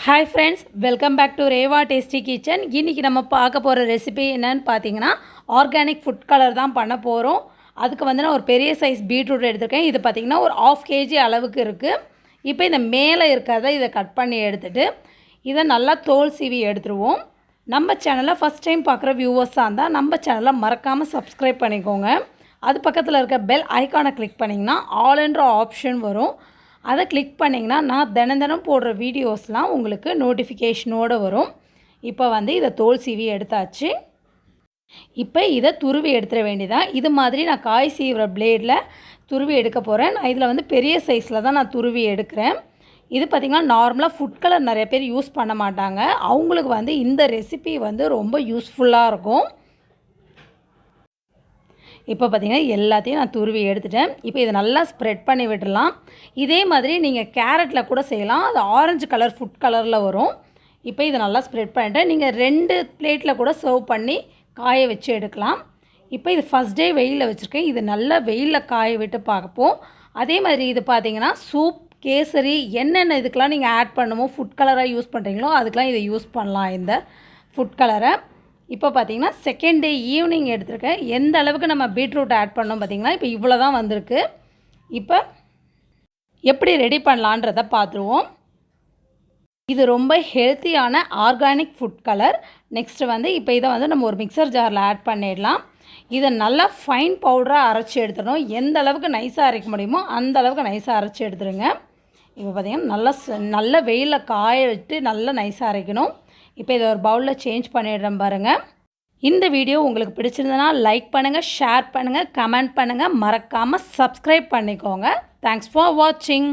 Hi friends, welcome back to Reva Tasty Kitchen. இன்னைக்கு நம்ம பார்க்க போற ரெசிபி என்னன்னு பாத்தீங்கன்னா ஆர்கானிக் ஃபுட் கலர் தான் பண்ண போறோம். அதுக்கு வந்து நான் ஒரு பெரிய சைஸ் பீட்ரூட் எடுத்துர்க்கேன். இது பாத்தீங்கன்னா ஒரு 1/2 kg அளவுக்கு இருக்கு. இப்போ இந்த மேலே இருக்கறதை இத கட் பண்ணி எடுத்துட்டு இத நல்லா தோல் சீவி எடுத்துருவோம். நம்ம சேனலை ஃபர்ஸ்ட் டைம் பார்க்குற வியூவர்ஸா இருந்தா நம்ம சேனலை மறக்காம Subscribe பண்ணிக்கோங்க. அது பக்கத்துல இருக்க பெல் ஐகானை கிளிக் பண்ணீங்கன்னா ஆல் என்ற ஆப்ஷன் வரும். அதை கிளிக் பண்ணிங்கன்னா நான் தினம் போடுற வீடியோஸ்லாம் உங்களுக்கு நோட்டிஃபிகேஷனோடு வரும். இப்போ வந்து இதை தோல் சீவி எடுத்தாச்சு. இப்போ இதை துருவி எடுத்துட வேண்டியதான். இது மாதிரி நான் காய் சீவுற பிளேடில் துருவி எடுக்க போகிறேன். நான் இதில் வந்து பெரிய சைஸில் தான் நான் துருவி எடுக்கிறேன். இது பார்த்திங்கன்னா நார்மலாக ஃபுட் கலர் நிறைய பேர் யூஸ் பண்ண மாட்டாங்க. அவங்களுக்கு வந்து இந்த ரெசிபி வந்து ரொம்ப யூஸ்ஃபுல்லாக இருக்கும். இப்போ பார்த்தீங்கன்னா எல்லாத்தையும் நான் துருவி எடுத்துட்டேன். இப்போ இதை நல்லா ஸ்ப்ரெட் பண்ணி விட்டுடலாம். இதே மாதிரி நீங்கள் கேரட்டில் கூட செய்யலாம். அது ஆரஞ்சு கலர் ஃபுட் கலரில் வரும். இப்போ இதை நல்லா ஸ்ப்ரெட் பண்ணிட்டேன். நீங்கள் 2 பிளேட்டில் கூட சர்வ் பண்ணி காய வச்சு எடுக்கலாம். இப்போ இது ஃபஸ்ட் டே வெயிலில் வச்சுருக்கேன். இது நல்லா வெயிலில் காய விட்டு பார்ப்போம். அதே மாதிரி இது பார்த்தீங்கன்னா சூப், கேசரி என்னென்ன இதுக்கெலாம் நீங்கள் ஆட் பண்ணுமோ ஃபுட் கலராக யூஸ் பண்ணுறீங்களோ அதுக்கெலாம் இதை யூஸ் பண்ணலாம் இந்த ஃபுட் கலரை. இப்போ பார்த்தீங்கன்னா செகண்ட் டே ஈவினிங் எடுத்துருக்கேன். எந்த அளவுக்கு நம்ம பீட்ரூட் ஆட் பண்ணோம் பார்த்தீங்கன்னா இப்போ இவ்வளோ தான் வந்திருக்கு. இப்போ எப்படி ரெடி பண்ணலான்றதை பார்த்துருவோம். இது ரொம்ப ஹெல்த்தியான ஆர்கானிக் ஃபுட் கலர். நெக்ஸ்ட்டு வந்து இப்போ இதை வந்து நம்ம ஒரு மிக்சர் ஜாரில் ஆட் பண்ணிடலாம். இதை நல்லா ஃபைன் பவுடராக அரைச்சி எடுத்துடணும். எந்த அளவுக்கு நைஸாக அரைக்க முடியுமோ அந்த அளவுக்கு நைஸாக அரைச்சி எடுத்துருங்க. இப்போ பார்த்திங்கன்னா நல்ல வெயிலில் காய விட்டு நல்லா நைஸாக அரைக்கணும். இப்போ இதை ஒரு பவுலில் சேஞ்ச் பண்ணிடுறேன் பாருங்கள். இந்த வீடியோ உங்களுக்கு பிடிச்சிருந்தனா லைக் பண்ணுங்கள், ஷேர் பண்ணுங்கள், கமெண்ட் பண்ணுங்கள், மறக்காமல் Subscribe பண்ணிக்கோங்க. தேங்க்ஸ் ஃபார் வாட்சிங்.